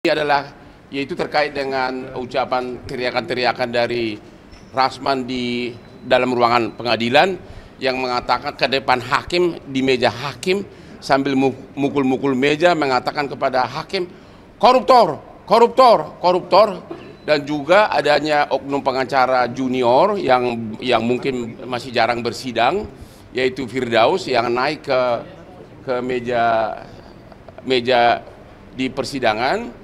Ini adalah yaitu terkait dengan ucapan teriakan-teriakan dari Rasman di dalam ruangan pengadilan yang mengatakan ke depan hakim di meja hakim sambil mukul-mukul meja mengatakan kepada hakim koruptor, koruptor, koruptor, dan juga adanya oknum pengacara junior yang mungkin masih jarang bersidang yaitu Firdaus yang naik ke meja di persidangan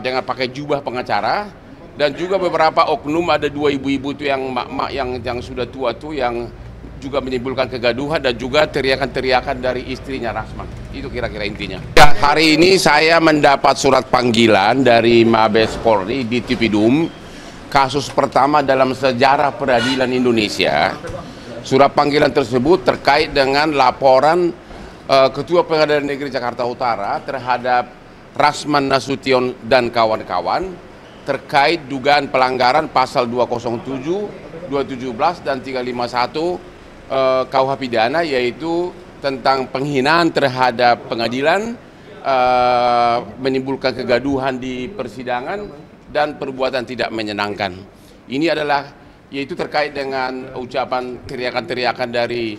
dengan pakai jubah pengacara, dan juga beberapa oknum, ada dua ibu-ibu itu yang mak-mak yang sudah tua tuh yang juga menimbulkan kegaduhan, dan juga teriakan-teriakan dari istrinya Rasman. Itu kira-kira intinya. Ya, hari ini saya mendapat surat panggilan dari Mabes Polri di Tipidum, kasus pertama dalam sejarah peradilan Indonesia. Surat panggilan tersebut terkait dengan laporan Ketua Pengadilan Negeri Jakarta Utara terhadap Rasman Nasution dan kawan-kawan terkait dugaan pelanggaran pasal 207, 217 dan 351 KUH pidana, yaitu tentang penghinaan terhadap pengadilan, menimbulkan kegaduhan di persidangan, dan perbuatan tidak menyenangkan. Ini adalah yaitu terkait dengan ucapan teriakan-teriakan dari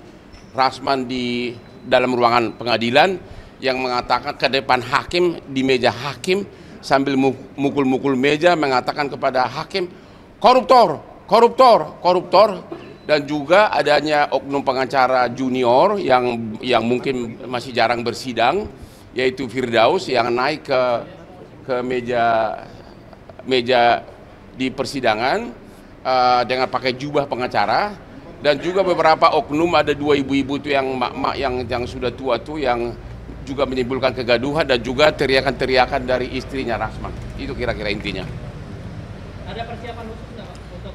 Rasman di dalam ruangan pengadilan yang mengatakan ke depan hakim di meja hakim sambil mukul-mukul meja mengatakan kepada hakim koruptor, koruptor, koruptor, dan juga adanya oknum pengacara junior yang mungkin masih jarang bersidang yaitu Firdaus yang naik ke meja di persidangan dengan pakai jubah pengacara, dan juga beberapa oknum, ada dua ibu-ibu itu yang mak-mak yang sudah tua tuh yang juga menimbulkan kegaduhan, dan juga teriakan-teriakan dari istrinya Rasman. Itu kira-kira intinya. Ada persiapan khusus nggak Pak untuk?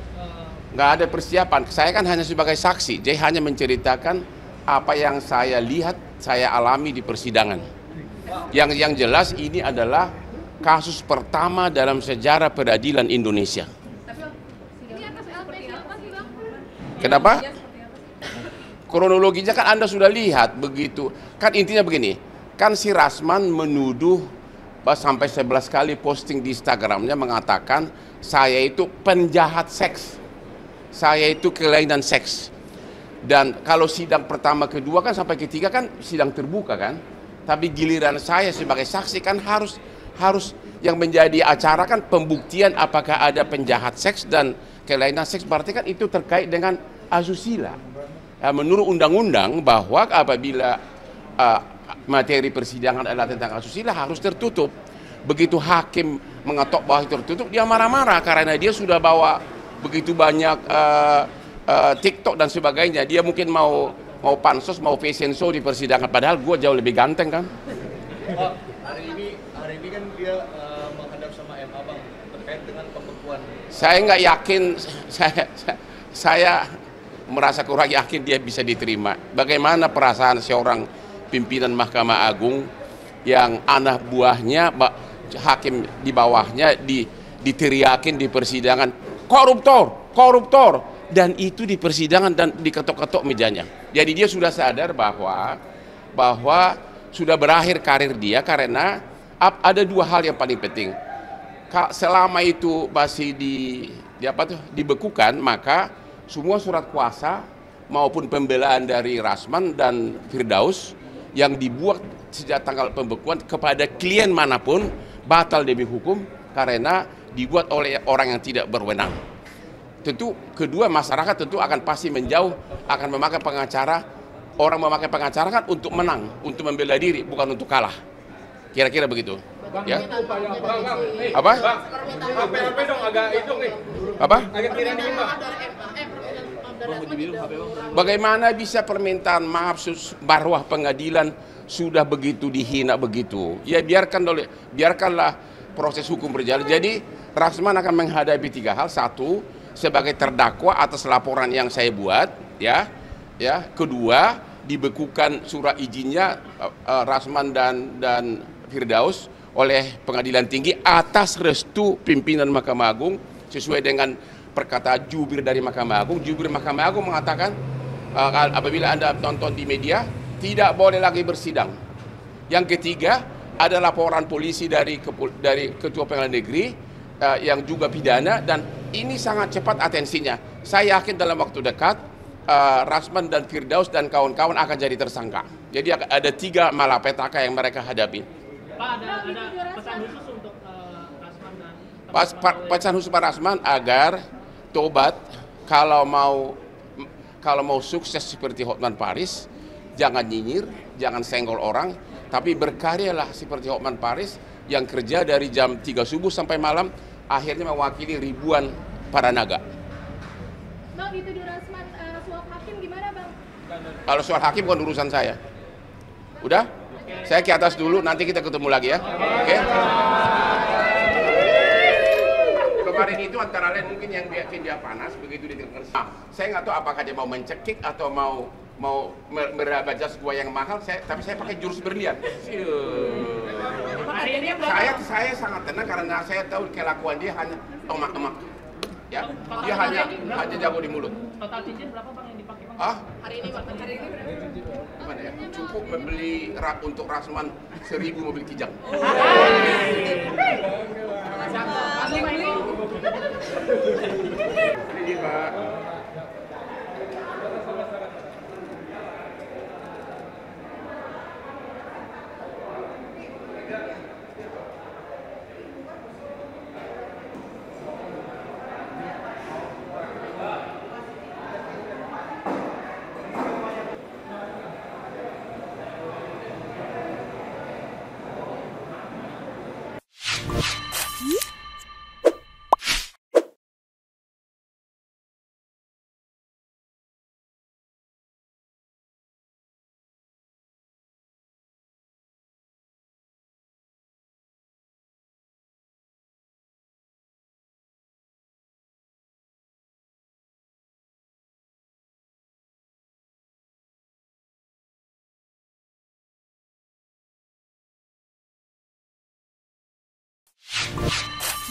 Nggak ada persiapan. Saya kan hanya sebagai saksi. Jadi hanya menceritakan apa yang saya lihat, saya alami di persidangan. Yang jelas ini adalah kasus pertama dalam sejarah peradilan Indonesia. Ini atas LP siapa sih, Bang? Kenapa? Kronologinya kan Anda sudah lihat begitu. Kan intinya begini. Kan si Rasman menuduh sampai 11 kali posting di Instagramnya mengatakan saya itu penjahat seks, saya itu kelainan seks. Dan kalau sidang pertama, kedua kan sampai ketiga kan sidang terbuka kan, tapi giliran saya sebagai saksi kan harus yang menjadi acara kan pembuktian apakah ada penjahat seks dan kelainan seks, berarti kan itu terkait dengan asusila. Menurut undang-undang bahwa apabila materi persidangan adalah tentang asusila harus tertutup. Begitu hakim mengetok bahwa itu tertutup, dia marah-marah karena dia sudah bawa begitu banyak TikTok dan sebagainya. Dia mungkin mau pansos, mau fashion show di persidangan, padahal gue jauh lebih ganteng kan. Oh, hari ini kan dia menghadap sama MA Bang terkait dengan pembekuan. Saya nggak yakin, saya merasa kurang yakin dia bisa diterima. Bagaimana perasaan seorang pimpinan Mahkamah Agung yang anak buahnya, hakim di bawahnya diteriakin di persidangan koruptor, koruptor, dan itu di persidangan dan diketok-ketok mejanya. Jadi dia sudah sadar bahwa sudah berakhir karir dia, karena ada dua hal yang paling penting. Selama itu masih dibekukan, maka semua surat kuasa maupun pembelaan dari Rasman dan Firdaus yang dibuat sejak tanggal pembekuan kepada klien manapun batal demi hukum karena dibuat oleh orang yang tidak berwenang. Tentu kedua, masyarakat tentu akan pasti menjauh, akan memakai pengacara. Orang memakai pengacara kan untuk menang, untuk membela diri, bukan untuk kalah. Kira-kira begitu. Ya. Apa? Apa? Bagaimana bisa permintaan maaf marwah pengadilan sudah begitu dihina begitu? Ya biarkanlah proses hukum berjalan. Jadi Rasman akan menghadapi tiga hal. Satu, sebagai terdakwa atas laporan yang saya buat, ya. Kedua, dibekukan surat izinnya Rasman dan Firdaus oleh Pengadilan Tinggi atas restu pimpinan Mahkamah Agung sesuai dengan perkataan jubir dari Mahkamah Agung. Jubir Mahkamah Agung mengatakan apabila Anda tonton di media tidak boleh lagi bersidang. Yang ketiga, ada laporan polisi dari Ketua Pengadilan Negeri yang juga pidana, dan ini sangat cepat atensinya. Saya yakin dalam waktu dekat Rasman dan Firdaus dan kawan-kawan akan jadi tersangka. Jadi ada 3 malapetaka yang mereka hadapi. Pak, ada pesan khusus untuk Rasman dan Pesan khusus Pak Rasman agar tobat, kalau mau sukses seperti Hotman Paris, jangan nyinyir, jangan senggol orang, tapi berkaryalah seperti Hotman Paris yang kerja dari jam 3 subuh sampai malam, akhirnya mewakili ribuan para naga. Bang, dituduh Rasman suap hakim gimana, Bang? Kalau soal hakim bukan urusan saya. Udah? Saya ke atas dulu, nanti kita ketemu lagi ya. Oke? Kemarin itu antara lain mungkin yang bikin dia panas, begitu dia dengar. Saya nggak tahu apakah dia mau mencekik atau mau meraba jas gua yang mahal, tapi saya pakai jurus berlian. Saya sangat tenang karena saya tahu kelakuan dia hanya emak-emak. Ya, dia hanya jago di mulut. total cincin berapa Bang yang dipakai Bang? Hari ini Bang, hari ini berapa? Gimana ya? Cukup membeli untuk Rasman 1000 mobil Kijang. Ini Pak.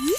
You